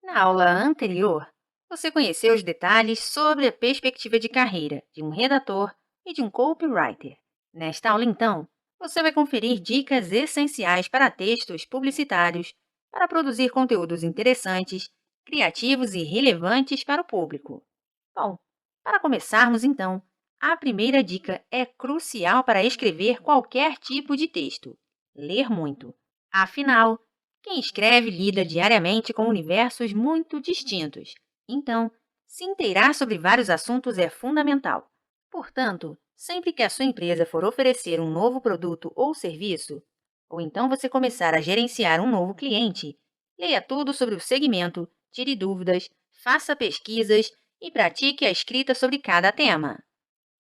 Na aula anterior, você conheceu os detalhes sobre a perspectiva de carreira de um redator e de um copywriter. Nesta aula, então, você vai conferir dicas essenciais para textos publicitários para produzir conteúdos interessantes, criativos e relevantes para o público. Bom, para começarmos, então, a primeira dica é crucial para escrever qualquer tipo de texto: ler muito. Afinal, quem escreve lida diariamente com universos muito distintos. Então, se inteirar sobre vários assuntos é fundamental. Portanto, sempre que a sua empresa for oferecer um novo produto ou serviço, ou então você começar a gerenciar um novo cliente, leia tudo sobre o segmento, tire dúvidas, faça pesquisas e pratique a escrita sobre cada tema.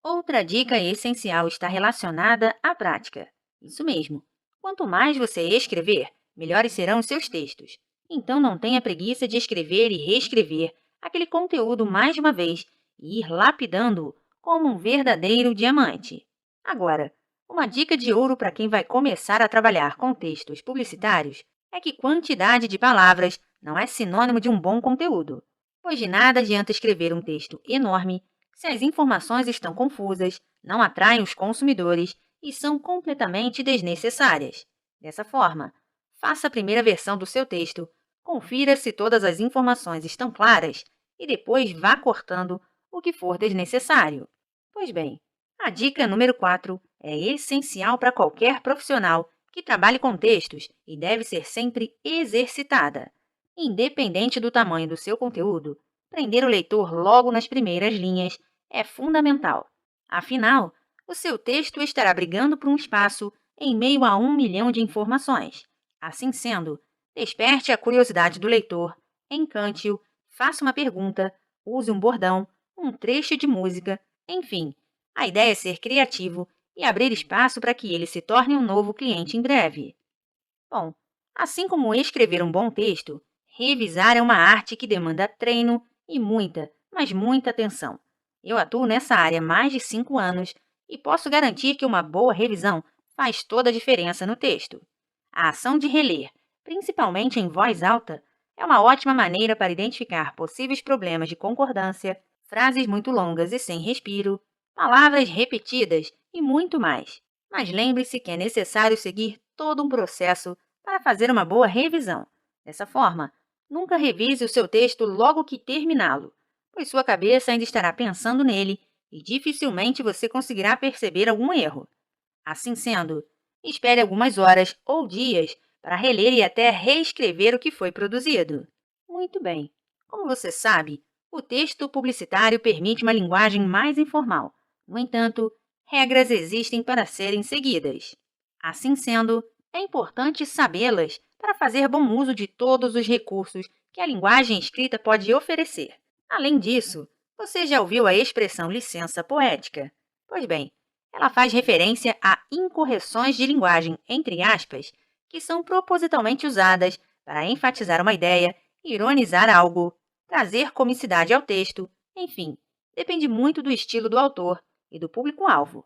Outra dica essencial está relacionada à prática. Isso mesmo. Quanto mais você escrever, melhores serão os seus textos. Então não tenha preguiça de escrever e reescrever aquele conteúdo mais de uma vez e ir lapidando-o como um verdadeiro diamante. Agora, uma dica de ouro para quem vai começar a trabalhar com textos publicitários é que quantidade de palavras não é sinônimo de um bom conteúdo, pois de nada adianta escrever um texto enorme se as informações estão confusas, não atraem os consumidores e são completamente desnecessárias. Dessa forma, faça a primeira versão do seu texto, confira se todas as informações estão claras e depois vá cortando o que for desnecessário. Pois bem, a dica número 4 é essencial para qualquer profissional que trabalhe com textos e deve ser sempre exercitada. Independente do tamanho do seu conteúdo, prender o leitor logo nas primeiras linhas é fundamental. Afinal, o seu texto estará brigando por um espaço em meio a 1 milhão de informações. Assim sendo, desperte a curiosidade do leitor, encante-o, faça uma pergunta, use um bordão, um trecho de música, enfim. A ideia é ser criativo e abrir espaço para que ele se torne um novo cliente em breve. Bom, assim como escrever um bom texto, revisar é uma arte que demanda treino e muita, mas muita atenção. Eu atuo nessa área há mais de 5 anos e posso garantir que uma boa revisão faz toda a diferença no texto. A ação de reler, principalmente em voz alta, é uma ótima maneira para identificar possíveis problemas de concordância, frases muito longas e sem respiro, palavras repetidas e muito mais. Mas lembre-se que é necessário seguir todo um processo para fazer uma boa revisão. Dessa forma, nunca revise o seu texto logo que terminá-lo, pois sua cabeça ainda estará pensando nele e dificilmente você conseguirá perceber algum erro. Assim sendo, espere algumas horas ou dias para reler e até reescrever o que foi produzido. Muito bem. Como você sabe, o texto publicitário permite uma linguagem mais informal. No entanto, regras existem para serem seguidas. Assim sendo, é importante sabê-las para fazer bom uso de todos os recursos que a linguagem escrita pode oferecer. Além disso, você já ouviu a expressão licença poética? Pois bem, ela faz referência a incorreções de linguagem, entre aspas, que são propositalmente usadas para enfatizar uma ideia, ironizar algo, trazer comicidade ao texto, enfim, depende muito do estilo do autor e do público-alvo.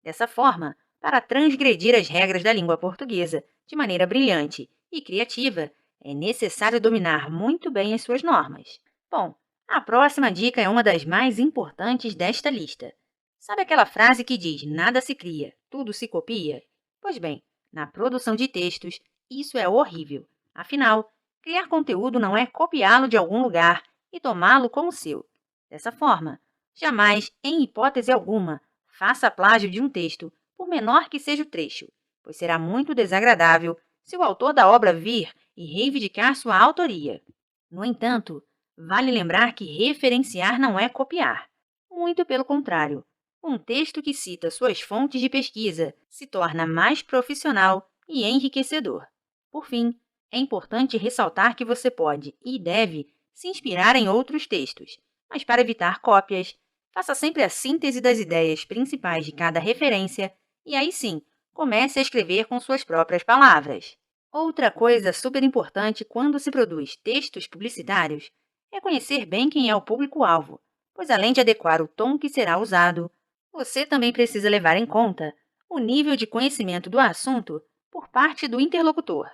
Dessa forma, para transgredir as regras da língua portuguesa de maneira brilhante e criativa, é necessário dominar muito bem as suas normas. Bom, a próxima dica é uma das mais importantes desta lista. Sabe aquela frase que diz nada se cria, tudo se copia? Pois bem, na produção de textos, isso é horrível. Afinal, criar conteúdo não é copiá-lo de algum lugar e tomá-lo como seu. Dessa forma, jamais, em hipótese alguma, faça plágio de um texto, por menor que seja o trecho, pois será muito desagradável se o autor da obra vir e reivindicar sua autoria. No entanto, vale lembrar que referenciar não é copiar. Muito pelo contrário. Um texto que cita suas fontes de pesquisa se torna mais profissional e enriquecedor. Por fim, é importante ressaltar que você pode e deve se inspirar em outros textos, mas para evitar cópias, faça sempre a síntese das ideias principais de cada referência e aí sim, comece a escrever com suas próprias palavras. Outra coisa super importante quando se produz textos publicitários é conhecer bem quem é o público-alvo, pois além de adequar o tom que será usado, você também precisa levar em conta o nível de conhecimento do assunto por parte do interlocutor.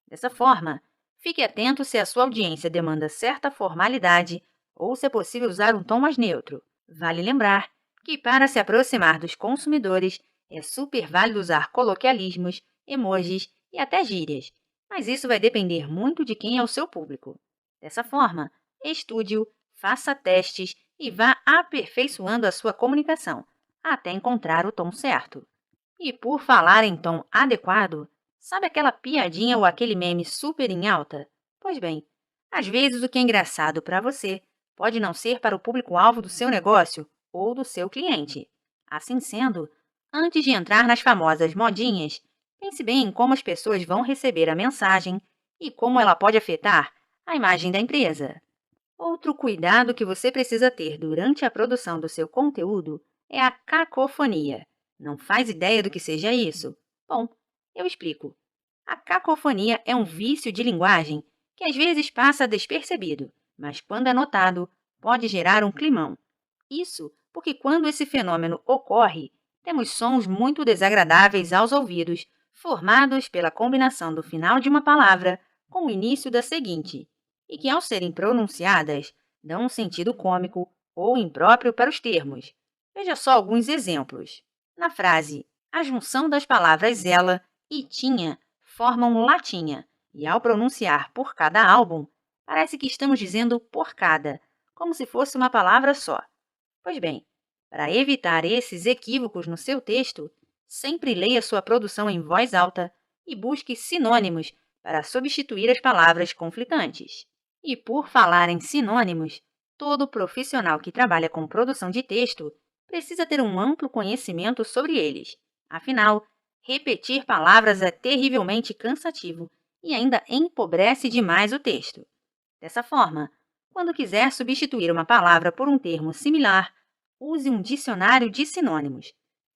Dessa forma, Fique atento se a sua audiência demanda certa formalidade ou se é possível usar um tom mais neutro. Vale lembrar que, para se aproximar dos consumidores, é super válido usar coloquialismos, emojis e até gírias, mas isso vai depender muito de quem é o seu público. Dessa forma, estude-o, faça testes e vá aperfeiçoando a sua comunicação, até encontrar o tom certo. E por falar em tom adequado, sabe aquela piadinha ou aquele meme super em alta? Pois bem, às vezes o que é engraçado para você pode não ser para o público-alvo do seu negócio ou do seu cliente. Assim sendo, antes de entrar nas famosas modinhas, pense bem em como as pessoas vão receber a mensagem e como ela pode afetar a imagem da empresa. Outro cuidado que você precisa ter durante a produção do seu conteúdo é a cacofonia. Não faz ideia do que seja isso? Bom, eu explico. A cacofonia é um vício de linguagem que às vezes passa despercebido, mas quando é notado, pode gerar um climão. Isso porque quando esse fenômeno ocorre, temos sons muito desagradáveis aos ouvidos, formados pela combinação do final de uma palavra com o início da seguinte, e que, ao serem pronunciadas, dão um sentido cômico ou impróprio para os termos. Veja só alguns exemplos. Na frase, a junção das palavras ela e tinha formam latinha, e ao pronunciar por cada álbum, parece que estamos dizendo por cada, como se fosse uma palavra só. Pois bem, para evitar esses equívocos no seu texto, sempre leia sua produção em voz alta e busque sinônimos para substituir as palavras conflitantes. E por falar em sinônimos, todo profissional que trabalha com produção de texto precisa ter um amplo conhecimento sobre eles. Afinal, repetir palavras é terrivelmente cansativo e ainda empobrece demais o texto. Dessa forma, quando quiser substituir uma palavra por um termo similar, use um dicionário de sinônimos.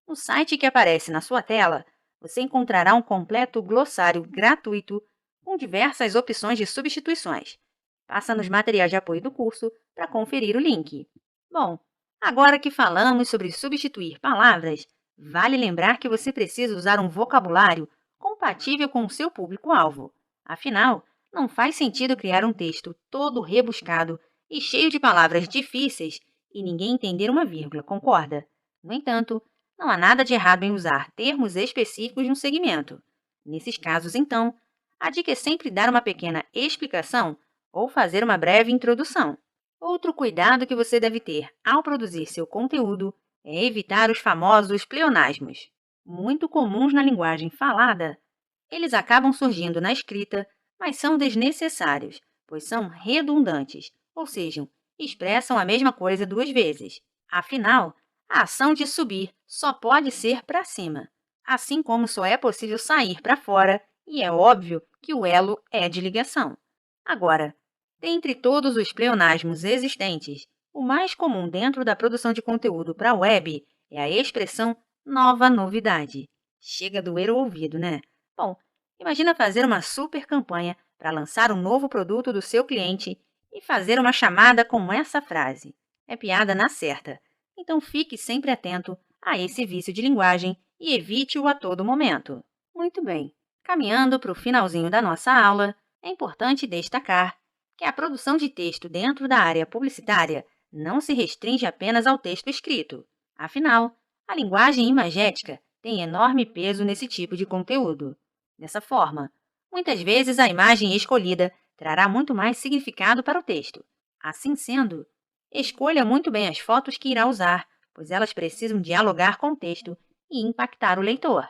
No site que aparece na sua tela, você encontrará um completo glossário gratuito com diversas opções de substituições. Passa nos materiais de apoio do curso para conferir o link. Bom, agora que falamos sobre substituir palavras, vale lembrar que você precisa usar um vocabulário compatível com o seu público-alvo. Afinal, não faz sentido criar um texto todo rebuscado e cheio de palavras difíceis e ninguém entender uma vírgula, concorda? No entanto, não há nada de errado em usar termos específicos de um segmento. Nesses casos, então, a dica é sempre dar uma pequena explicação ou fazer uma breve introdução. Outro cuidado que você deve ter ao produzir seu conteúdo é evitar os famosos pleonasmos. Muito comuns na linguagem falada, eles acabam surgindo na escrita, mas são desnecessários, pois são redundantes, ou seja, expressam a mesma coisa duas vezes. Afinal, a ação de subir só pode ser para cima, assim como só é possível sair para fora, e é óbvio que o elo é de ligação. Agora, dentre todos os pleonasmos existentes, o mais comum dentro da produção de conteúdo para a web é a expressão nova novidade. Chega a doer o ouvido, né? Bom, imagina fazer uma super campanha para lançar um novo produto do seu cliente e fazer uma chamada com essa frase. É piada na certa. Então fique sempre atento a esse vício de linguagem e evite-o a todo momento. Muito bem. Caminhando para o finalzinho da nossa aula, é importante destacar que a produção de texto dentro da área publicitária não se restringe apenas ao texto escrito. Afinal, a linguagem imagética tem enorme peso nesse tipo de conteúdo. Dessa forma, muitas vezes a imagem escolhida trará muito mais significado para o texto. Assim sendo, escolha muito bem as fotos que irá usar, pois elas precisam dialogar com o texto e impactar o leitor.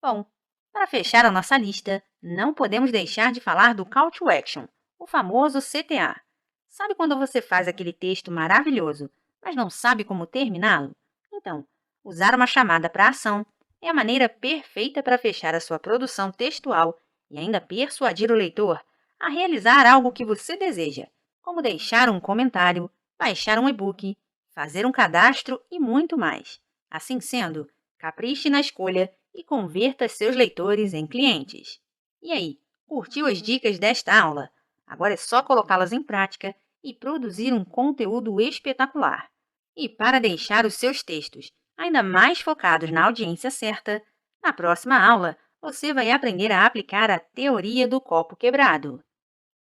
Bom, para fechar a nossa lista, não podemos deixar de falar do Call to Action, o famoso CTA. Sabe quando você faz aquele texto maravilhoso, mas não sabe como terminá-lo? Então, usar uma chamada para ação é a maneira perfeita para fechar a sua produção textual e ainda persuadir o leitor a realizar algo que você deseja, como deixar um comentário, baixar um e-book, fazer um cadastro e muito mais. Assim sendo, capriche na escolha e converta seus leitores em clientes. E aí, curtiu as dicas desta aula? Agora é só colocá-las em prática e produzir um conteúdo espetacular. E para deixar os seus textos ainda mais focados na audiência certa, na próxima aula você vai aprender a aplicar a teoria do copo quebrado.